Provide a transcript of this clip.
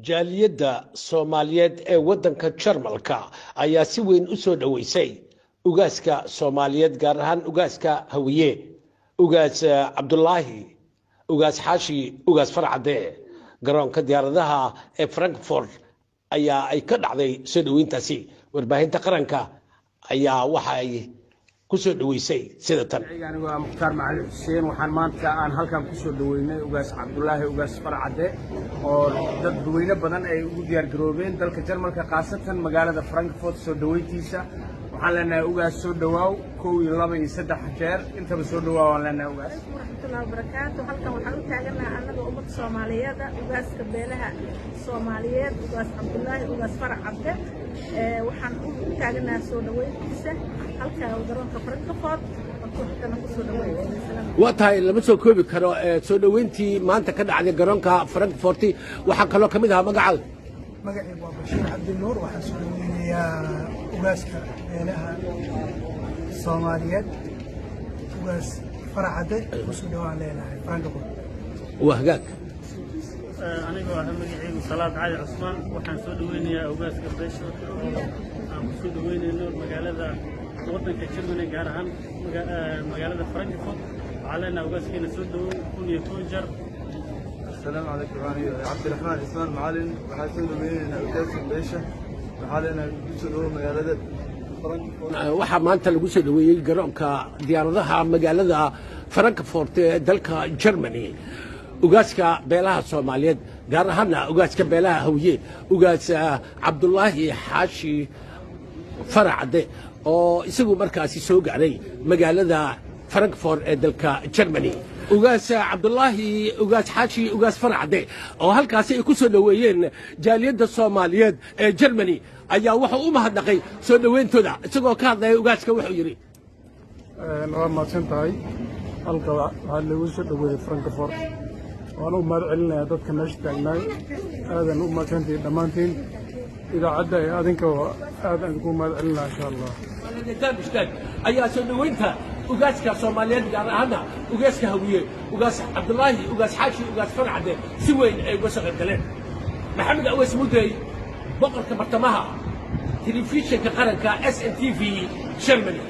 jaaliyadda Soomaaliyeed ee waddanka Jarmalka ayaa si weyn u soo dhaweysay ugaaska Soomaaliyeed gaar ahaan ugaaska Hawiye ugaas Cabdullaahi ugaas Xaashi ugaas Farcade garoonka diyaaradaha ee Frankfurt ayaa ay ka dhacday soo dhaweyntaasi warbaahinta qaranka ayaa waxa ay ku soo dhaweysay sida tan anigu waa Mukhtaar Macalin Xuseen waxaan maanta aan halkan ku soo dhaweynay ugaas Cabdullaahi ugaas Farcade oo dad weyne badan ay ugu diyaar garoobeen dalka Jarmalka qaasatan magaalada Frankfurt soo dhaweyntiisa waxaan leenahay ugaas soo dhawaaw 1 2 3 jeer intaba soo dhawaaw aan leenahay ugaas warahmatullahi wabarakatuh halkan waxaan u taaganahay anaga ummad Soomaaliyeed ugaaska beelaha Soomaaliyeed ugaas Cabdullaahi ugaas Farcade waxaan u taaganahay soo dhaweyntiisa halka garoonka Frankfurt واتاي لما سو كوبي كرو سو دوينتي ما انت كد على جرونكا فرانكفورت waxaa kaloo kamid ah magacaada magacaygu waa Bashiir Cabdi Nuur waxaan soo dhaweynayaa ugaaska beelaha Soomaaliyeed ugaas Farcade soo dhawaan leenahay Frankfurt wahgaag aniga waa magacaygu Salaad Cali Cusmaan waxaan soo dhaweynayaa ugaaska beesha aan soo dhaweynayno magaalada waddanka Jarmalka gaar ahaan magaalada Frankfurt علينا وقاسكينا سودو كون يكون جر. السلام عليكم أنا عبد الرحمن إسماعيل معلم وحاسين بيننا وكاس البيشة وحالنا سودو مجالات فرانكفورت. waxa maanta lagu soo dhaweeyay garoonka diyaaradaha magaalada Frankfurt ee dalka Germany ugaaska beelaha Soomaaliyeed gaar ahaan ugaaska beelaha Hawiye ugaas Cabdullaahi Xaashi Farcade oo isagu markaasi soo gaaray magaalada Frankfurt ee dalka Germany ugaas Cabdullaahi ugaas Xaashi ugaas Farcade oo halkaas ay ku soo dhaweeyeen jaaliyadda Soomaaliyeed ee Germany ayaa waxa uu mahadnaqay soo dhaweyntooda isagoo ka hadlay ugaaska wuxuu yiri waa maadsantahay halka waxa lagu soo dhaweeyay Frankfurt waan u mahad celinayaa dadka meesha taagnaa aadan u mahadsantahay dhamaantiin idaacadda ay adinka aadan ugu mahad celinaa insha Allah ayaa soo dhaweynta ugaaska Soomaaliyeed gaar ahaan ugaaska Hawiye ugaas Cabdullaahi ugaas Xaashi ugaas Farcade si weyn ay uga shaqeyn galeen maxamed aweys mudday boqorka bartamaha telefishinka qaranka SNTV Germany